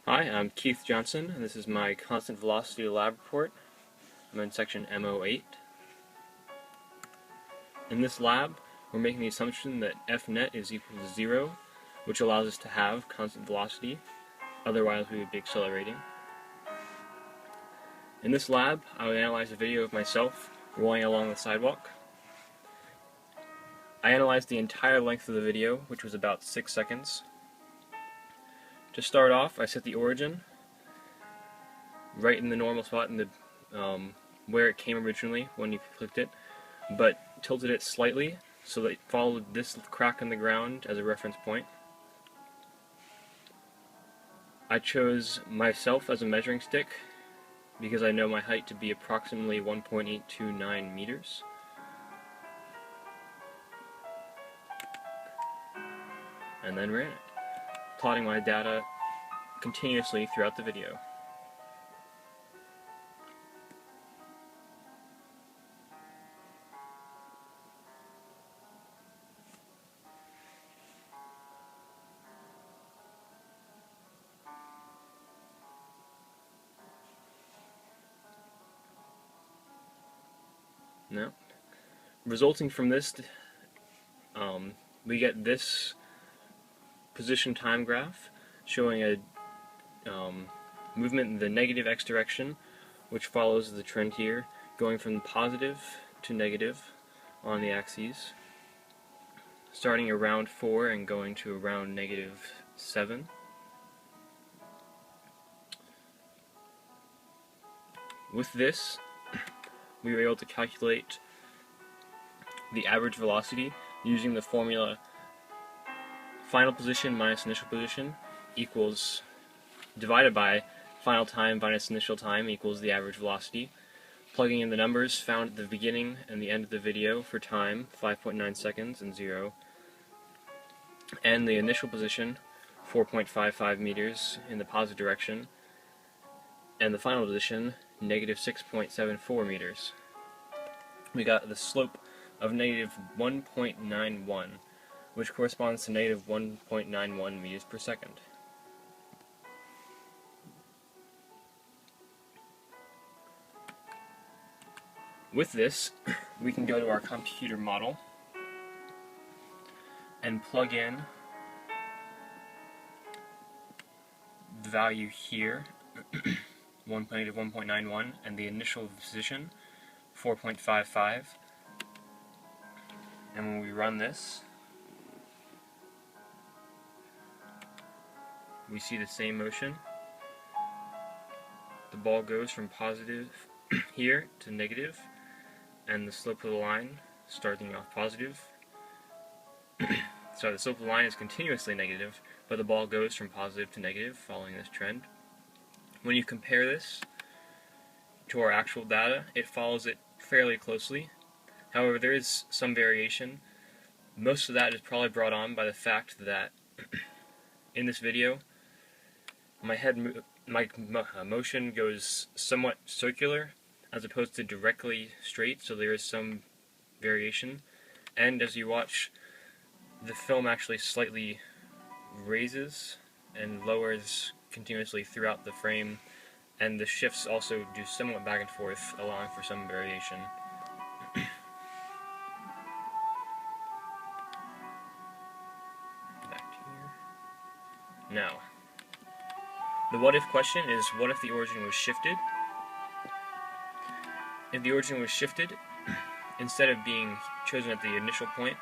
Hi, I'm Keith Johnson, and this is my constant velocity lab report. I'm in section MO8. In this lab, we're making the assumption that F net is equal to 0, which allows us to have constant velocity, otherwise we would be accelerating. In this lab, I will analyze a video of myself rolling along the sidewalk. I analyzed the entire length of the video, which was about 6 seconds. To start off, I set the origin right in the normal spot in the where it came originally when you clicked it, but tilted it slightly so that it followed this crack in the ground as a reference point. I chose myself as a measuring stick because I know my height to be approximately 1.829 meters. And then ran it, plotting my data continuously throughout the video. Now, resulting from this, we get this position time graph showing a movement in the negative x direction, which follows the trend here, going from positive to negative on the axes, starting around 4 and going to around -7. With this, we were able to calculate the average velocity using the formula final position minus initial position equals divided by final time minus initial time equals the average velocity. Plugging in the numbers found at the beginning and the end of the video for time, 5.9 seconds and 0, and the initial position, 4.55 meters in the positive direction, and the final position, -6.74 meters. We got the slope of -1.91, which corresponds to -1.91 meters per second. With this, we can go to our computer model and plug in the value here, 1.91, and the initial position, 4.55. And when we run this, we see the same motion. The ball goes from positive here to negative, and the slope of the line starting off positive. So the slope of the line is continuously negative, but the ball goes from positive to negative following this trend. When you compare this to our actual data, it follows it fairly closely. However, there is some variation. Most of that is probably brought on by the fact that in this video, my motion goes somewhat circular as opposed to directly straight, so there is some variation. And as you watch, the film actually slightly raises and lowers continuously throughout the frame, and the shifts also do somewhat back and forth, allowing for some variation. Back to here. Now, the what if question is, what if the origin was shifted? If the origin was shifted, instead of being chosen at the initial point,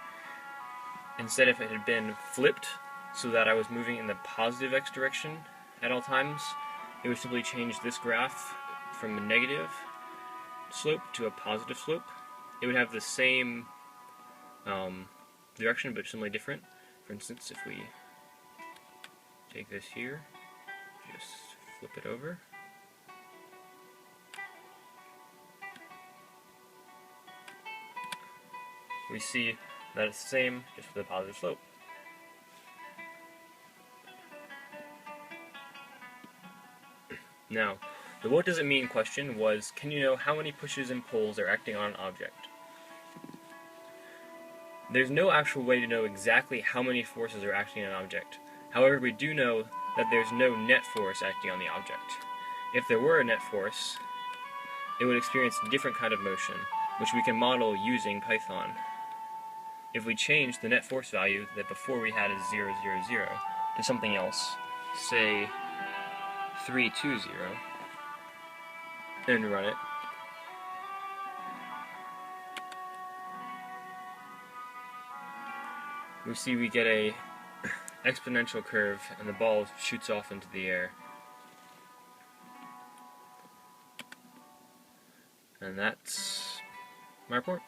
instead if it had been flipped so that I was moving in the positive x direction at all times, it would simply change this graph from a negative slope to a positive slope. It would have the same direction but simply different. For instance, if we take this here, just flip it over, we see that it's the same, just with a positive slope. Now, the what does it mean question was, can you know how many pushes and pulls are acting on an object? There's no actual way to know exactly how many forces are acting on an object. However, we do know that there's no net force acting on the object. If there were a net force, it would experience a different kind of motion, which we can model using Python. If we change the net force value that before we had as 0, 0, 0 to something else, say 3, 2, 0, and run it, we see we get a exponential curve and the ball shoots off into the air. And that's my report.